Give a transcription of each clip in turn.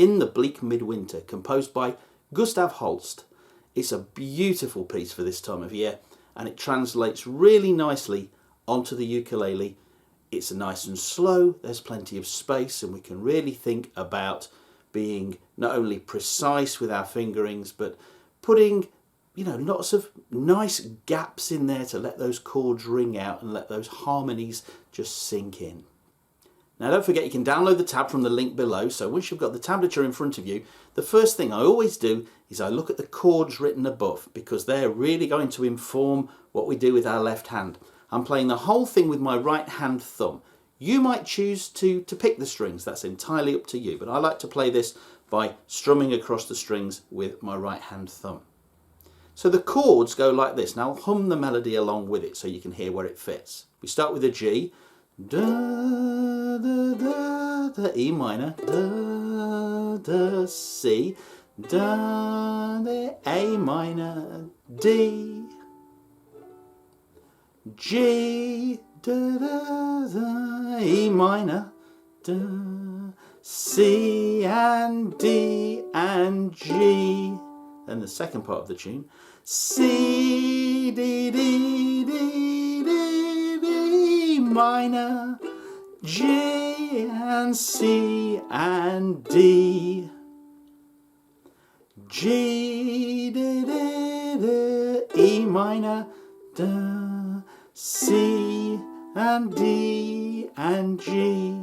In the Bleak Midwinter, composed by Gustav Holst. It's a beautiful piece for this time of year, and it translates really nicely onto the ukulele. It's nice and slow, there's plenty of space, and we can really think about being not only precise with our fingerings, but putting, you know, lots of nice gaps in there to let those chords ring out and let those harmonies just sink in. Now don't forget, you can download the tab from the link below, so once you've got the tablature in front of you, the first thing I always do is I look at the chords written above, because they're really going to inform what we do with our left hand. I'm playing the whole thing with my right hand thumb. You might choose to pick the strings, that's entirely up to you, but I like to play this by strumming across the strings with my right hand thumb. So the chords go like this. Now I'll hum the melody along with it so you can hear where it fits. We start with a G. Da, da, da, da, E minor, da, da, C, da, da, A minor, D, G, da, da, da, E minor, da, C and D and G. Then the second part of the tune, C, D, D, D, D, D minor, G and C and D, G, D, D, D, E minor, da, C and D and G.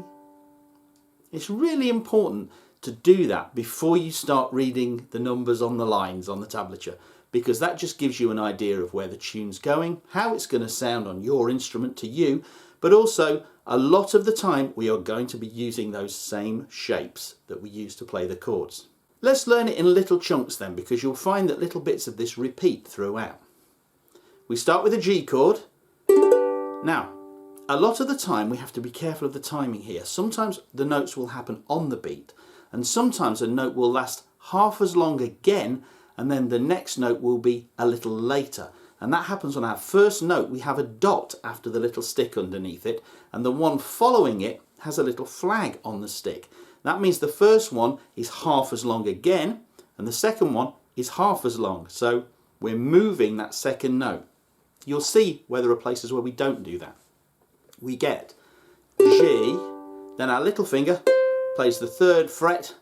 It's really important to do that before you start reading the numbers on the lines on the tablature, because that just gives you an idea of where the tune's going, how it's going to sound on your instrument to you, but also a lot of the time we are going to be using those same shapes that we use to play the chords. Let's learn it in little chunks then, because you'll find that little bits of this repeat throughout. We start with a G chord. Now, a lot of the time we have to be careful of the timing here. Sometimes the notes will happen on the beat, and sometimes a note will last half as long again, and then the next note will be a little later. And that happens on our first note. We have a dot after the little stick underneath it, and the one following it has a little flag on the stick. That means the first one is half as long again, and the second one is half as long. So we're moving that second note. You'll see where there are places where we don't do that. We get G, then our little finger plays the 3rd fret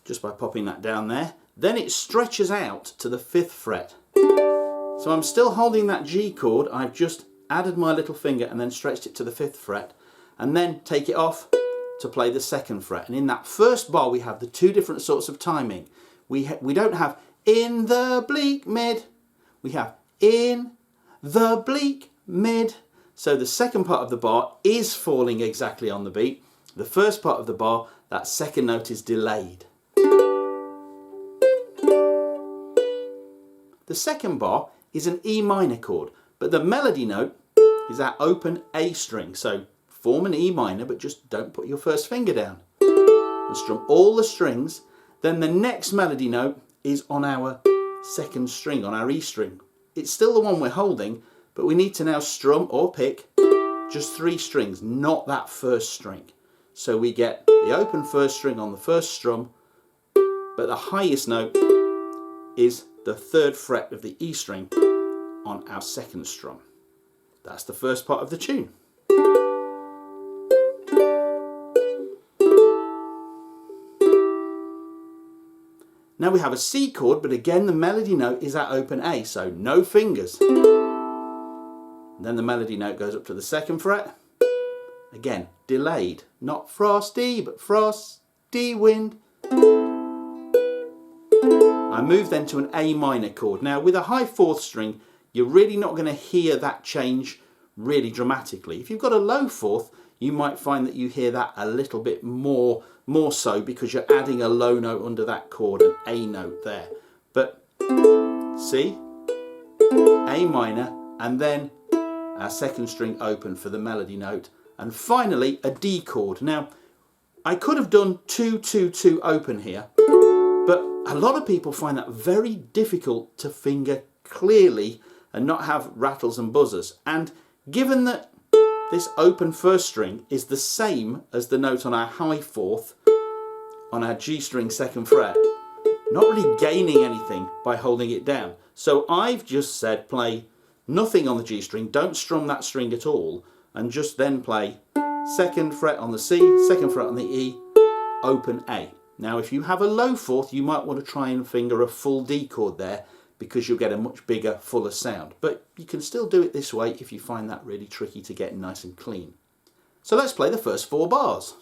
just by popping that down there. Then it stretches out to the 5th fret. So I'm still holding that G chord. I've just added my little finger and then stretched it to the 5th fret, and then take it off to play the 2nd fret. And in that first bar we have the two different sorts of timing. We don't have in the bleak mid, we have in the bleak mid. So the second part of the bar is falling exactly on the beat. The first part of the bar, that second note is delayed. The second bar is an E minor chord, but the melody note is our open A string. So form an E minor, but just don't put your first finger down. And strum all the strings. Then the next melody note is on our second string, on our E string. It's still the one we're holding, but we need to now strum or pick just 3 strings, not that first string. So we get the open first string on the first strum, but the highest note is the 3rd fret of the E string on our second strum. That's the first part of the tune. Now we have a C chord, but again the melody note is our open A, so no fingers. Then the melody note goes up to the 2nd fret. Again, delayed. Not frosty, but frosty wind. I move then to an A minor chord. Now with a high 4th string, you're really not going to hear that change really dramatically. If you've got a low 4th, you might find that you hear that a little bit more so, because you're adding a low note under that chord, an A note there. But see, A minor, and then our second string open for the melody note, and finally a D chord. Now I could have done 2, 2, 2 open here, but a lot of people find that very difficult to finger clearly and not have rattles and buzzers. And given that this open first string is the same as the note on our high 4th on our G string 2nd fret, not really gaining anything by holding it down. So I've just said play nothing on the G string, don't strum that string at all, and just then play 2nd fret on the C, 2nd fret on the E, open A. Now if you have a low 4th, you might want to try and finger a full D chord there, because you'll get a much bigger, fuller sound. But you can still do it this way if you find that really tricky to get nice and clean. So let's play the first 4 bars.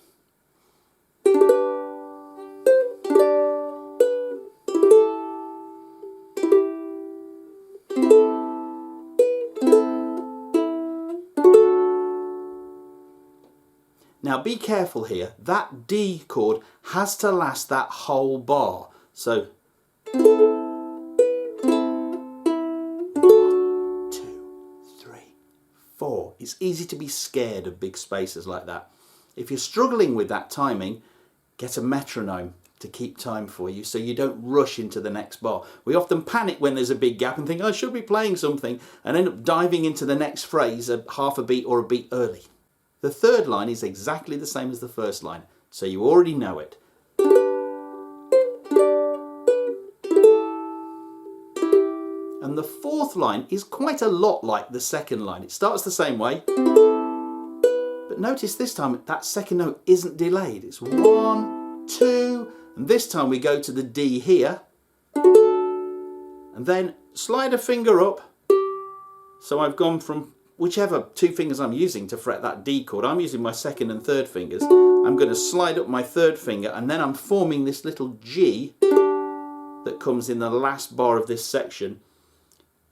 Now be careful here, that D chord has to last that whole bar. So 1, 2, 3, 4. It's easy to be scared of big spaces like that. If you're struggling with that timing, get a metronome to keep time for you so you don't rush into the next bar. We often panic when there's a big gap and think, I should be playing something, and end up diving into the next phrase a half a beat or a beat early. The 3rd line is exactly the same as the 1st line, so you already know it. And the 4th line is quite a lot like the 2nd line. It starts the same way, but notice this time that 2nd note isn't delayed. It's 1, 2, and this time we go to the D here, and then slide a finger up. So I've gone from whichever 2 fingers I'm using to fret that D chord. I'm using my 2nd and 3rd fingers. I'm going to slide up my 3rd finger, and then I'm forming this little G that comes in the last bar of this section.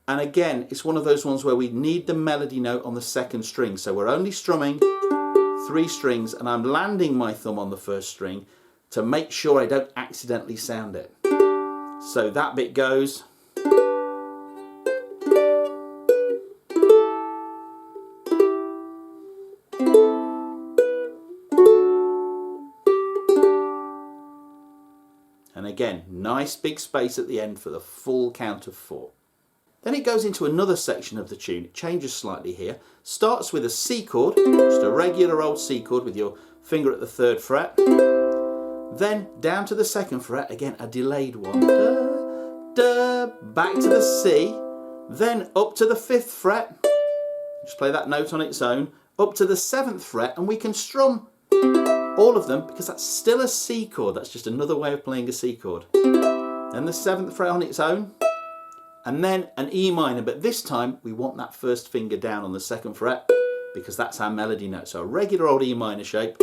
And again, it's one of those ones where we need the melody note on the 2nd string. So we're only strumming 3 strings, and I'm landing my thumb on the 1st string to make sure I don't accidentally sound it. So that bit goes. And again, nice big space at the end for the full count of 4. Then it goes into another section of the tune. It changes slightly here. Starts with a C chord, just a regular old C chord with your finger at the 3rd fret. Then down to the 2nd fret, again a delayed one. Da, da, back to the C. Then up to the 5th fret. Just play that note on its own. Up to the 7th fret, and we can strum all of them because that's still a C chord. That's just another way of playing a C chord. Then the 7th fret on its own, and then an E minor, but this time we want that 1st finger down on the 2nd fret because that's our melody note. So a regular old E minor shape.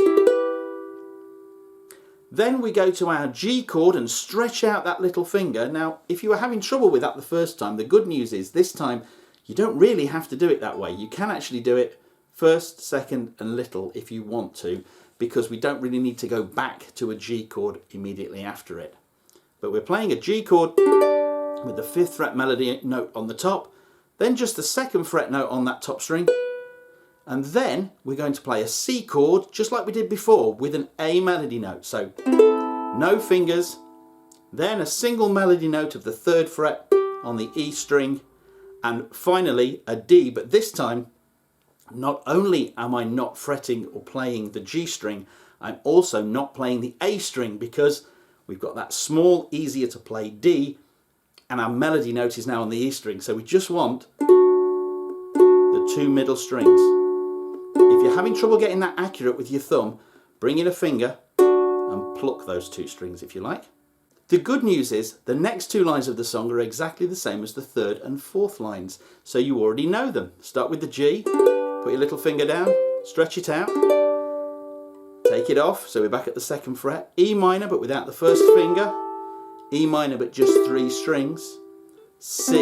Then we go to our G chord and stretch out that little finger. Now, if you were having trouble with that the first time, the good news is this time you don't really have to do it that way. You can actually do it 1st, 2nd and little if you want to, because we don't really need to go back to a G chord immediately after it. But we're playing a G chord with the 5th fret melody note on the top, then just the 2nd fret note on that top string, and then we're going to play a C chord just like we did before with an A melody note. So no fingers, then a single melody note of the 3rd fret on the E string, and finally a D, but this time not only am I not fretting or playing the G string, I'm also not playing the A string because we've got that small, easier to play D, and our melody note is now on the E string. So we just want the 2 middle strings. If you're having trouble getting that accurate with your thumb, bring in a finger and pluck those 2 strings if you like. The good news is the next 2 lines of the song are exactly the same as the 3rd and 4th lines, so you already know them. Start with the G, put your little finger down, stretch it out, take it off, so we're back at the 2nd fret, E minor but without the 1st finger, E minor but just 3 strings, C,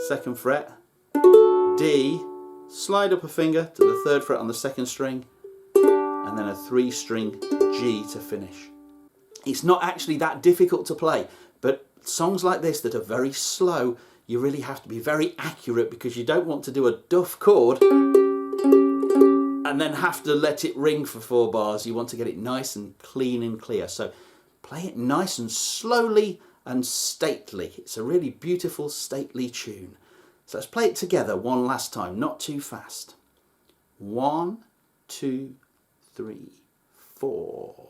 2nd fret, D, slide up a finger to the 3rd fret on the 2nd string, and then a 3-string G to finish. It's not actually that difficult to play, but songs like this that are very slow, you really have to be very accurate because you don't want to do a duff chord and then have to let it ring for 4 bars. You want to get it nice and clean and clear. So play it nice and slowly and stately. It's a really beautiful, stately tune. So let's play it together one last time, not too fast. 1, 2, 3, 4.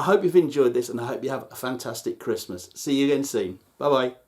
I hope you've enjoyed this, and I hope you have a fantastic Christmas. See you again soon. Bye bye.